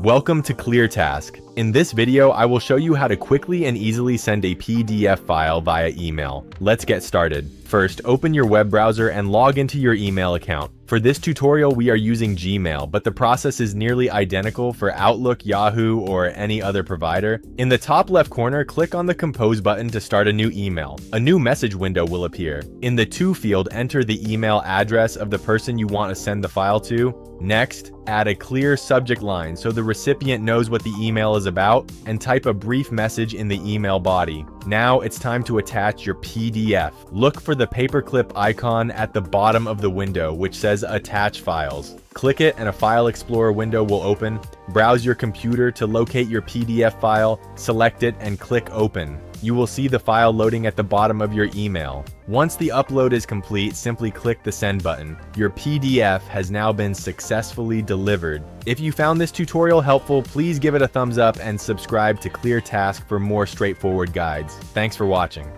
Welcome to ClearTask. In this video, I will show you how to quickly and easily send a PDF file via email. Let's get started. First, open your web browser and log into your email account. For this tutorial, we are using Gmail, but the process is nearly identical for Outlook, Yahoo, or any other provider. In the top left corner, click on the Compose button to start a new email. A new message window will appear. In the To field, enter the email address of the person you want to send the file to. Next, add a clear subject line so the recipient knows what the email is about, and type a brief message in the email body. Now it's time to attach your PDF. Look for the paperclip icon at the bottom of the window, which says Attach Files. Click it and a File Explorer window will open. Browse your computer to locate your PDF file, select it, and click Open. You will see the file loading at the bottom of your email. Once the upload is complete, simply click the Send button. Your PDF has now been successfully delivered. If you found this tutorial helpful, please give it a thumbs up and subscribe to ClearTask for more straightforward guides. Thanks for watching.